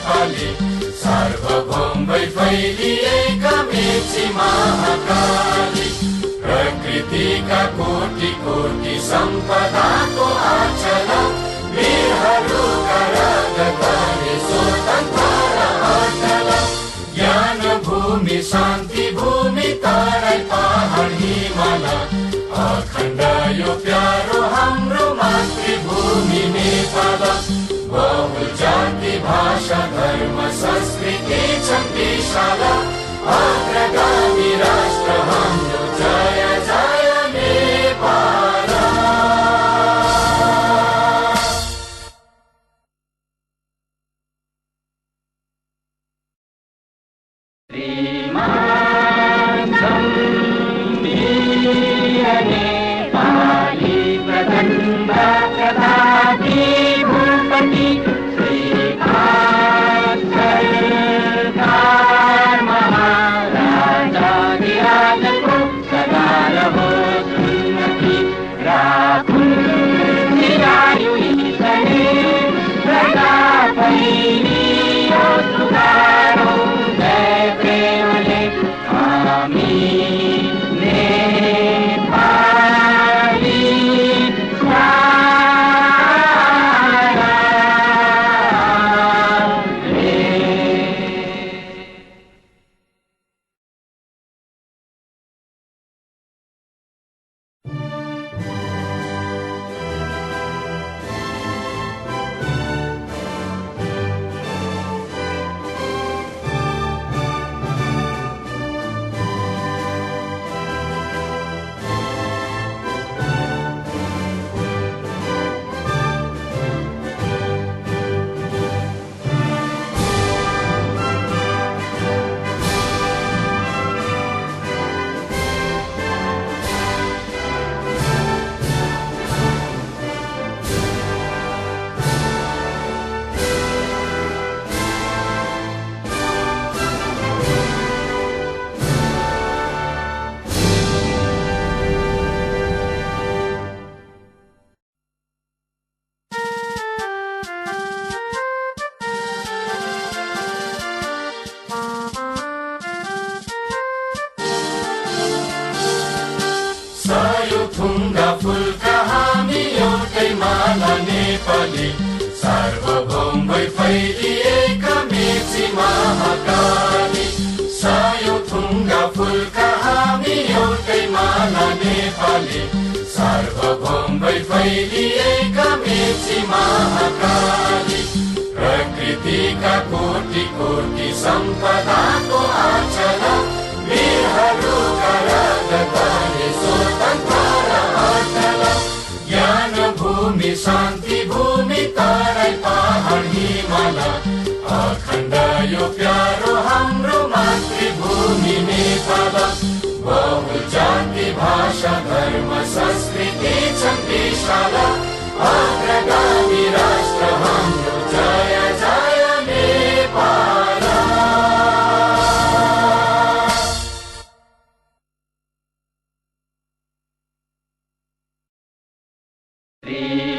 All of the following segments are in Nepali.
नेपाली सार्वभौम भई फैलिएका मेची महाकाली प्रकृतिका कोटि कोटि सम्पदाको आचल वीरहरूका रगतले स्वतन्त्र र अटल ज्ञान भूमि शान्ति भूमि तराई पहाड हिमाल अखण्ड यो प्यारो हाम्रो मातृभूमि नेपाल बहु जाति भाषा धर्म संस्कृति छन् विशाल अग्रगामी राष्ट्र हाम्रो जय जय नेपाल। सार्वभौम भई फैलिएका मेची महाकाली सयौं थुङ्गा फुलका हामी एउटै माला नेपाली सार्वभौम भई फैलिएका मेची महाकाली प्रकृतिका कोटि कोटि सम्पदाको आचल वीरहरूका रगतले स्वतन्त्र र अटल ज्ञान भूमि शान्ति भूमि तराई पहाड हिमाल अखण्ड यो प्यारो हाम्रो मातृभूमि नेपाल बहु जाति भाषा धर्म संस्कृति छन् विशाल अग्रगामी राष्ट्र हाम्रो जय जय नेपाल। नेपाली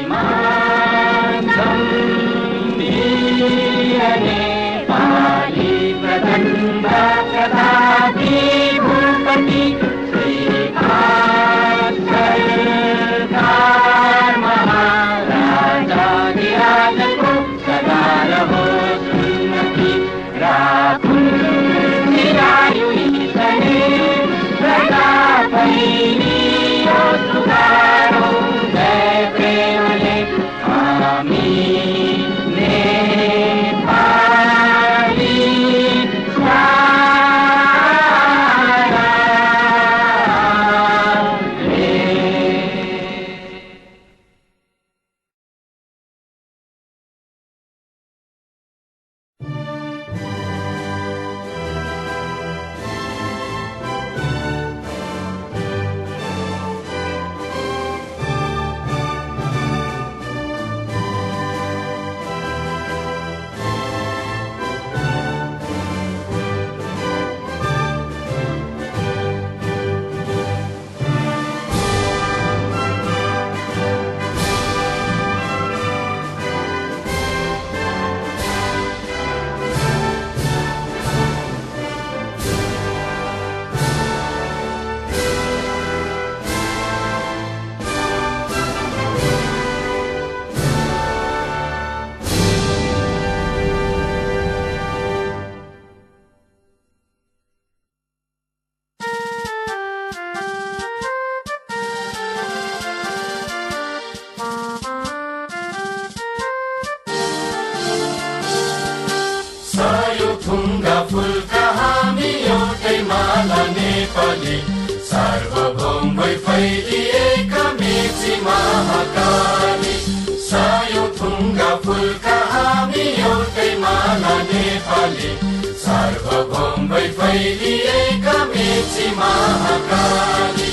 नेपाली सार्वभौम भई फैलिएका मेची महाकाली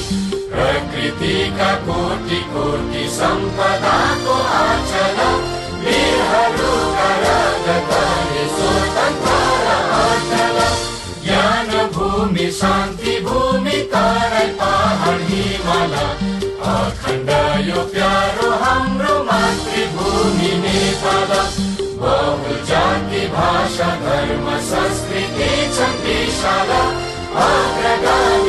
प्रकृतिका कोटि कोटि सम्पदाको आचल वीरहरूका रगतले स्वतन्त्र र अचल ज्ञान भूमि शान्ति भूमि तराई पहाड हिमाल अखण्ड यो प्यारो हाम्रो मातृभूमि नेपाल बहु जाति भाषा धर्म संस्कृति छन् विशाल अग्रगामी